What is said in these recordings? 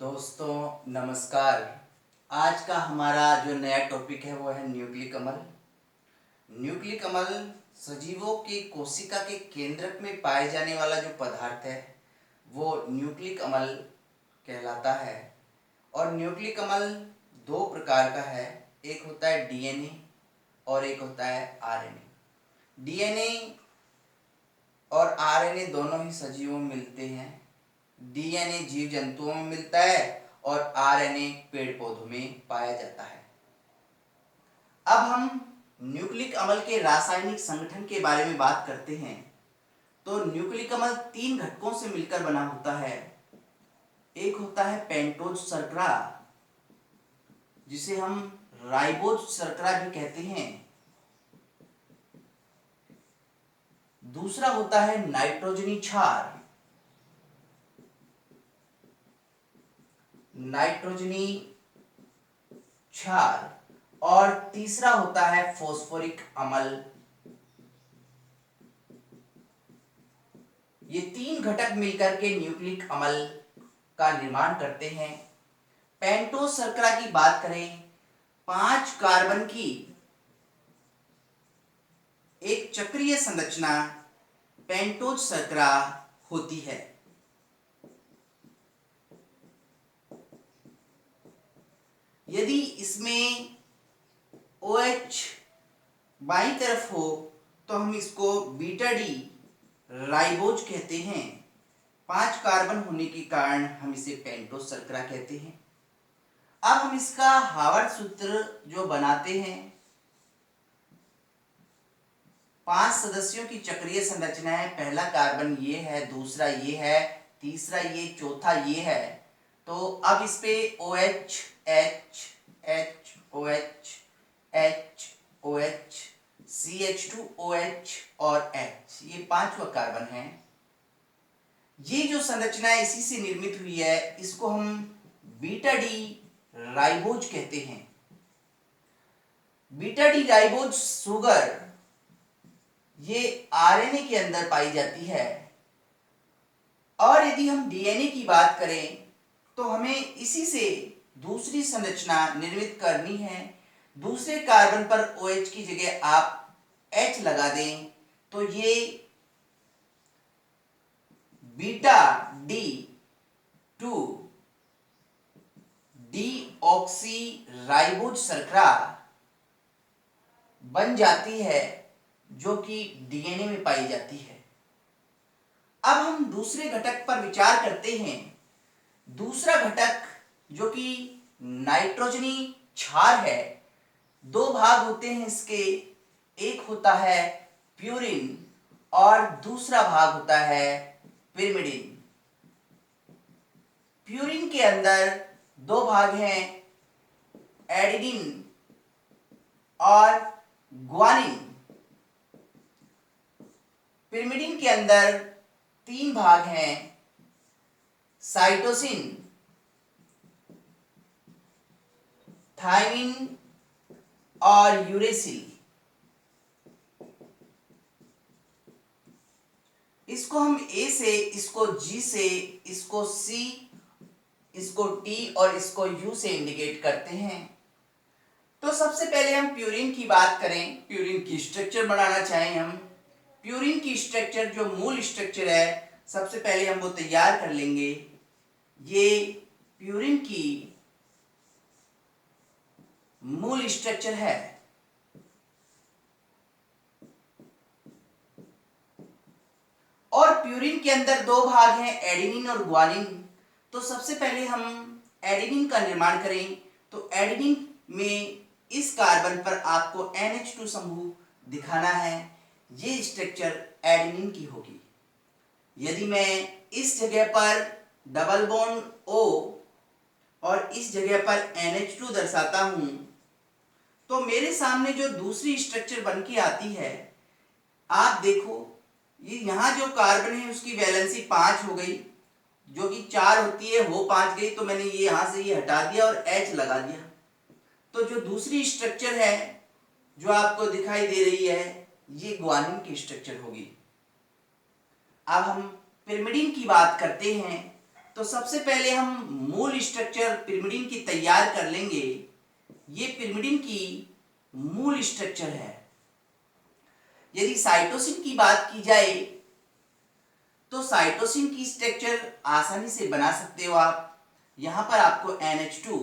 दोस्तों नमस्कार। आज का हमारा जो नया टॉपिक है वो है न्यूक्लिक अम्ल। न्यूक्लिक अम्ल सजीवों की कोशिका के केंद्रक में पाए जाने वाला जो पदार्थ है वो न्यूक्लिक अम्ल कहलाता है। और न्यूक्लिक अम्ल दो प्रकार का है, एक होता है डीएनए और एक होता है आरएनए। डीएनए और आरएनए दोनों ही सजीवों में मिलते हैं। डीएनए जीव जंतुओं में मिलता है और आरएनए पेड़ पौधों में पाया जाता है। अब हम न्यूक्लिक अम्ल के रासायनिक संगठन के बारे में बात करते हैं। तो न्यूक्लिक अम्ल तीन घटकों से मिलकर बना होता है। एक होता है पेंटोज शर्करा, जिसे हम राइबोज शर्करा भी कहते हैं। दूसरा होता है नाइट्रोजनी क्षार, नाइट्रोजनी क्षार। और तीसरा होता है फॉस्फोरिक अम्ल। ये तीन घटक मिलकर के न्यूक्लिक अम्ल का निर्माण करते हैं। पेंटोज शर्करा की बात करें, 5 कार्बन की एक चक्रीय संरचना पेंटोज शर्करा होती है। यदि इसमें OH बाईं तरफ हो तो हम इसको बीटा डी राइबोज कहते हैं। 5 कार्बन होने के कारण हम इसे पेंटोज शर्करा कहते हैं। अब हम इसका हार्वर्ड सूत्र जो बनाते हैं, 5 सदस्यों की चक्रीय संरचना है। पहला कार्बन ये है, दूसरा ये है, तीसरा ये, चौथा ये है। तो अब इस पे OH, H, H, OH, H, OH, CH2OH और H, ये 5वां कार्बन है। ये जो संरचना है इसी से निर्मित हुई है, इसको हम बीटा डी राइबोज कहते हैं। बीटा डी राइबोज शुगर ये आरएनए के अंदर पाई जाती है। और यदि हम डीएनए की बात करें तो हमें इसी से दूसरी संरचना निर्मित करनी है। दूसरे कार्बन पर OH की जगह आप H लगा दें तो ये बीटा डी 2 डीऑक्सी राइबोज शर्करा बन जाती है, जो कि डीएनए में पाई जाती है। अब हम दूसरे घटक पर विचार करते हैं। दूसरा घटक जो कि नाइट्रोजनी क्षार है, दो भाग होते हैं इसके। एक होता है प्यूरिन और दूसरा भाग होता है पिरिमिडिन। प्यूरिन के अंदर दो भाग हैं, एडेनिन और ग्वानिन। पिरिमिडिन के अंदर 3 भाग हैं, साइटोसिन, थायमिन और यूरेसिल। इसको हम A से, इसको G से, इसको C, इसको T और इसको U से इंडिकेट करते हैं। तो सबसे पहले हम प्यूरिन की बात करें, प्यूरिन की स्ट्रक्चर बनाना चाहें हम। प्यूरिन की स्ट्रक्चर जो मूल स्ट्रक्चर है, सबसे पहले हम वो तैयार कर लेंगे। ये प्यूरिन की मूल स्ट्रक्चर है। और प्यूरिन के अंदर दो भाग हैं, एडेनिन और ग्वानिन। तो सबसे पहले हम एडेनिन का निर्माण करें। तो एडेनिन में इस कार्बन पर आपको NH2 समूह दिखाना है। ये स्ट्रक्चर एडेनिन की होगी। यदि मैं इस जगह पर डबल बॉन्ड O और इस जगह पर NH2 दर्शाता हूं तो मेरे सामने जो दूसरी स्ट्रक्चर बन के आती है, आप देखो, ये यहाँ जो कार्बन है उसकी वैलेंसी 5 हो गई, जो कि 4 होती है वो 5 गई। तो मैंने ये यहाँ से ये हटा दिया और H लगा दिया। तो जो दूसरी स्ट्रक्चर है जो आपको दिखाई दे रही है, ये ग्वानिन की स्ट्रक्चर होगी। अब हम पिरिमिडिन की बात करते हैं। तो सबसे पहले हम मूल स्ट्रक्चर पिरिमिडिन की तैयार कर लेंगे। ये पिरिमिडिन की मूल स्ट्रक्चर है। यदि साइटोसिन की बात की जाए तो साइटोसिन की स्ट्रक्चर आसानी से बना सकते हो आप। यहां पर आपको NH2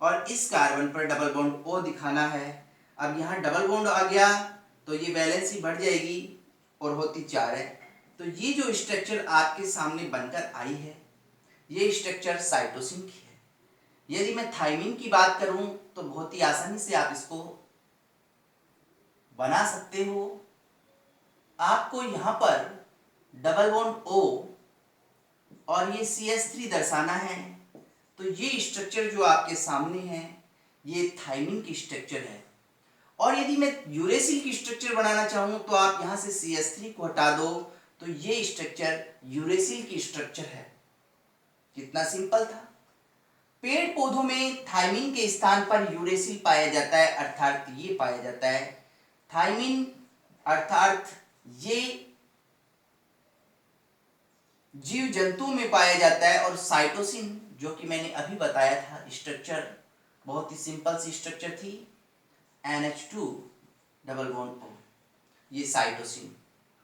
और इस कार्बन पर डबल बॉन्ड O दिखाना है। अब यहाँ डबल बॉन्ड आ गया तो ये वैलेंसी बढ़ जाएगी और होती 4 है। तो ये जो स्ट्रक्चर आपके सामने बनकर आई है, ये स्ट्रक्चर साइटोसिन की है। यदि मैं थाइमिन की बात करूं तो बहुत ही आसानी से आप इसको बना सकते हो। आपको यहाँ पर डबल बॉन्ड O और ये CH3 दर्शाना है। तो ये स्ट्रक्चर जो आपके सामने है ये थाइमिन की स्ट्रक्चर है। और यदि मैं यूरेसिल की स्ट्रक्चर बनाना चाहूं तो आप यहां से CH3 को हटा दो तो ये स्ट्रक्चर यूरेसिल की स्ट्रक्चर है। कितना सिंपल था। पेड़ पौधों में थाइमिन के स्थान पर यूरेसिल पाया जाता है, अर्थात ये पाया जाता है। थाइमिन अर्थात ये जीव जंतु में पाया जाता है। और साइटोसिन जो कि मैंने अभी बताया था स्ट्रक्चर, बहुत ही सिंपल सी स्ट्रक्चर थी, NH2 डबल बॉन्ड O, ये साइटोसिन।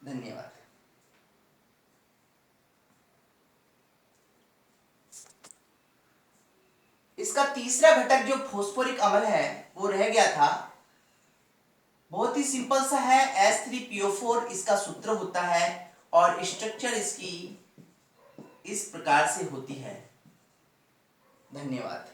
धन्यवाद। इसका तीसरा घटक जो फॉस्फोरिक अम्ल है वो रह गया था। बहुत ही सिंपल सा है, H3PO4 इसका सूत्र होता है और स्ट्रक्चर इसकी इस प्रकार से होती है। धन्यवाद।